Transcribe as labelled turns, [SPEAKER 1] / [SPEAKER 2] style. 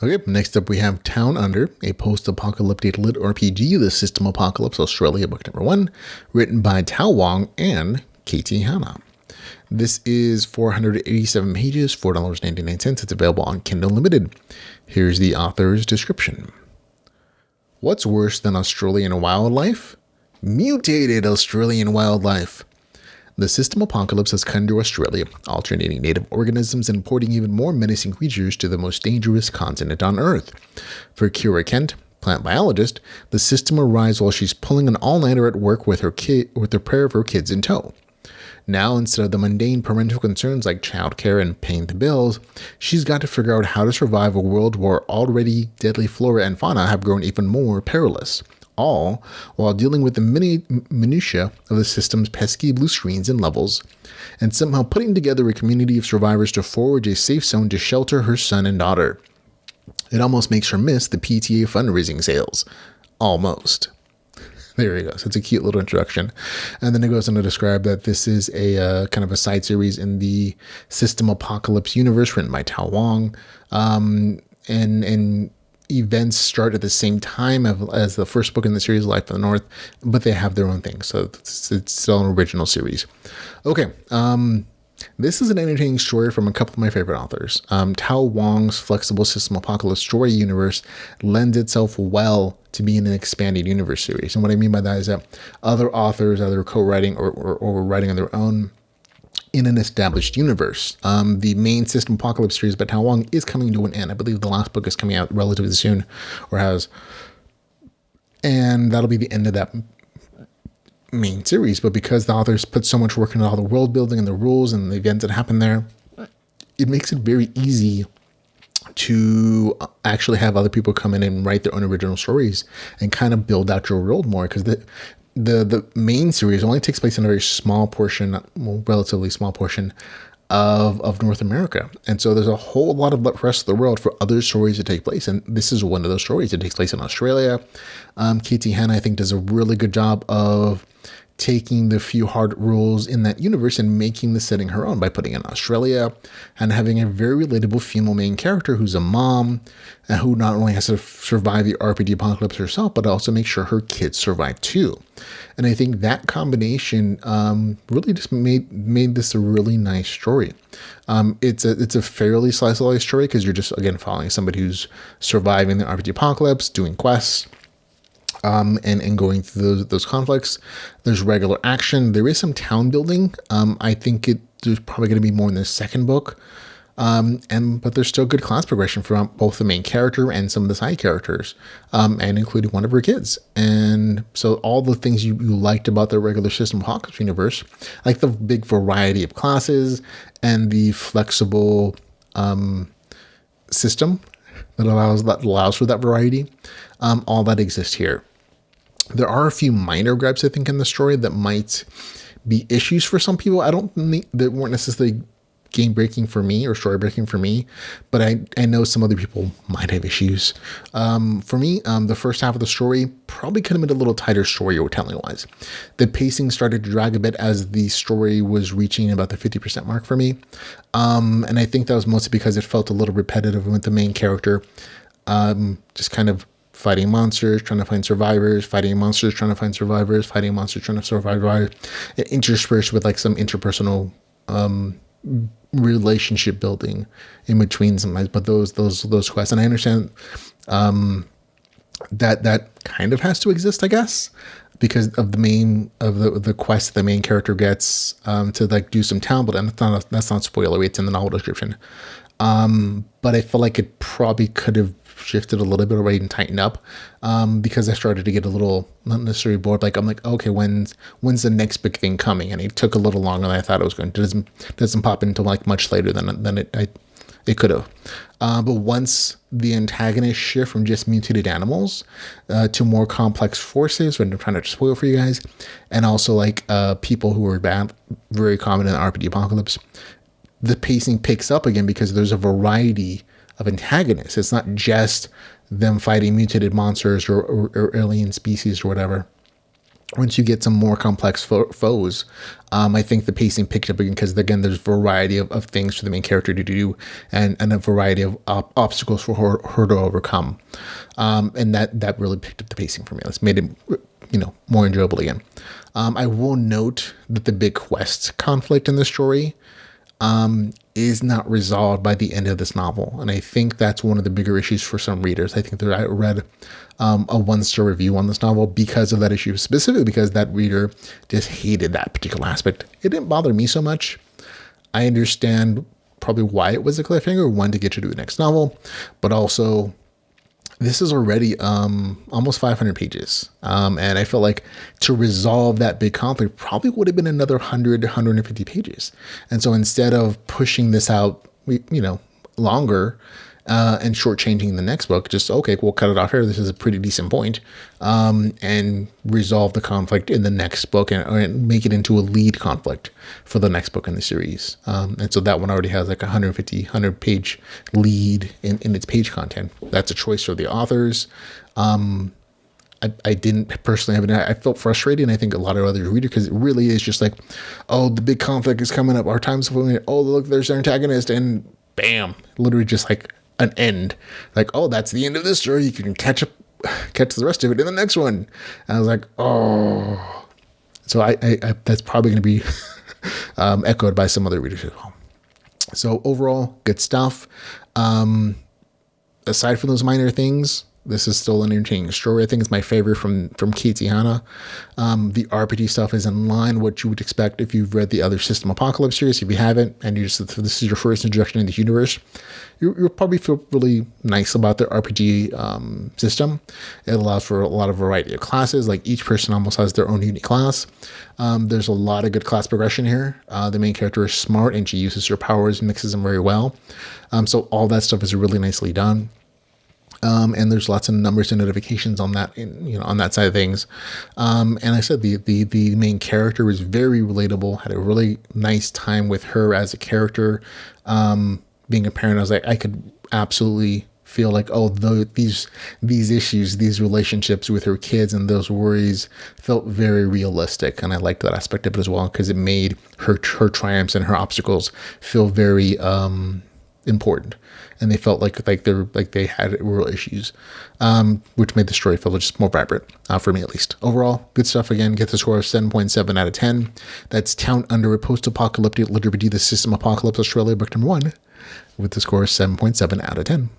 [SPEAKER 1] Okay, next up we have Town Under, a post-apocalyptic LitRPG, The System Apocalypse Australia, book number 1, written by Tao Wong and Katie Hanna. This is 487 pages, $4.99. It's available on Kindle Limited. Here's the author's description. What's worse than Australian wildlife? Mutated Australian wildlife. The system apocalypse has come to Australia, alternating native organisms and importing even more menacing creatures to the most dangerous continent on Earth. For Kira Kent, plant biologist, the system arrives while she's pulling an all-nighter at work with a pair of her kids in tow. Now, instead of the mundane parental concerns like childcare and paying the bills, she's got to figure out how to survive a world where already deadly flora and fauna have grown even more perilous. All while dealing with the minutiae of the system's pesky blue screens and levels, and somehow putting together a community of survivors to forge a safe zone to shelter her son and daughter. It almost makes her miss the PTA fundraising sales. Almost. There he goes. It's a cute little introduction. And then it goes on to describe that this is a kind of a side series in the System Apocalypse universe written by Tao Wong. And events start at the same time as the first book in the series, Life in the North, but they have their own thing. So it's still an original series. Okay. This is an entertaining story from a couple of my favorite authors. Tao Wong's flexible system apocalypse story universe lends itself well to being an expanding universe series. And what I mean by that is that other authors, either co-writing or writing on their own, in an established universe. The main system apocalypse series by Tao Wong is coming to an end. I believe the last book is coming out relatively soon, or has. And that'll be the end of that main series. But because the authors put so much work into all the world building and the rules and the events that happen there, it makes it very easy to actually have other people come in and write their own original stories and kind of build out your world more, because the main series only takes place in a very small portion, well, relatively small portion of North America. And so there's a whole lot of the rest of the world for other stories to take place. And this is one of those stories. It takes place in Australia. Katie Hanna, I think, does a really good job of taking the few hard rules in that universe and making the setting her own by putting in Australia and having a very relatable female main character who's a mom and who not only has to survive the RPG apocalypse herself, but also make sure her kids survive too. And I think that combination really just made this a really nice story. It's a fairly slice of life story because you're just, again, following somebody who's surviving the RPG apocalypse, doing quests, and going through those conflicts. There's regular action. There is some town building. I think there's probably going to be more in the second book. But there's still good class progression from both the main character and some of the side characters, and including one of her kids. And so all the things you liked about the regular System Apocalypse universe, like the big variety of classes and the flexible system that allows for that variety, all that exists here. There are a few minor gripes, I think, in the story that might be issues for some people. I don't think that weren't necessarily game breaking for me or story breaking for me, but I know some other people might have issues. For me, the first half of the story probably could have been a little tighter storytelling wise. The pacing started to drag a bit as the story was reaching about the 50% mark for me. And I think that was mostly because it felt a little repetitive with the main character, just kind of fighting monsters, trying to find survivors, fighting monsters, trying to find survivors, fighting monsters, trying to survive, interspersed with like some interpersonal relationship building in between sometimes. But those quests, and I understand that kind of has to exist, I guess, because of the quest the main character gets to like do some town building. That's not spoilery, it's in the novel description. But I feel like it probably could have shifted a little bit already and tightened up, because I started to get a little, not necessarily bored. Like I'm like, okay, when's the next big thing coming? And it took a little longer than I thought it was going to. It doesn't pop into like much later than it could have. But once the antagonists shift from just mutated animals to more complex forces, when I'm trying to spoil for you guys, and also like people who are bad, very common in the RPG apocalypse, the pacing picks up again because there's a variety of antagonists. It's not just them fighting mutated monsters or alien species or whatever, once you get some more complex foes, I think the pacing picked up again because, again, there's a variety of things for the main character to do and a variety of obstacles for her to overcome. And that really picked up the pacing for me. It's made it, more enjoyable again. I will note that the big quest conflict in the story is not resolved by the end of this novel. And I think that's one of the bigger issues for some readers. I think that I read a 1-star review on this novel because of that issue, specifically because that reader just hated that particular aspect. It didn't bother me so much. I understand probably why it was a cliffhanger, one, to get you to the next novel, but also this is already almost 500 pages. And I felt like to resolve that big conflict probably would have been another 100 to 150 pages. And so instead of pushing this out, longer and shortchanging the next book, just, okay, we'll cut it off here. This is a pretty decent point. And resolve the conflict in the next book and make it into a lead conflict for the next book in the series. And so that one already has like 100 page lead in its page content. That's a choice for the authors. I didn't personally have it. I felt frustrated, and I think a lot of other readers, because it really is just like, oh, the big conflict is coming up. Our time's fulfilling. Oh, look, there's our antagonist, and bam, literally just like an end. Like, oh, that's the end of this story. You can catch the rest of it in the next one. And I was like, oh. So I that's probably going to be echoed by some other readers as well. So overall, good stuff. Aside from those minor things, this is still an entertaining story. I think it's my favorite from Katie Hanna. The RPG stuff is in line what you would expect if you've read the other System Apocalypse series. If you haven't, and this is your first introduction into the universe, you'll probably feel really nice about the RPG system. It allows for a lot of variety of classes. Like each person almost has their own unique class. There's a lot of good class progression here. The main character is smart and she uses her powers and mixes them very well. So all that stuff is really nicely done. And there's lots of numbers and notifications on that, on that side of things. And I said the main character was very relatable. Had a really nice time with her as a character. Being a parent, I was like, I could absolutely feel like, oh, these issues, these relationships with her kids and those worries felt very realistic. And I liked that aspect of it as well, because it made her triumphs and her obstacles feel very important. And they felt like they had real issues, which made the story feel just more vibrant, for me at least. Overall, good stuff. Again, get the score of 7.7 out of 10. That's Town Under a Post-Apocalyptic LitRPG, the System Apocalypse Australia, book number 1, with the score of 7.7 out of 10.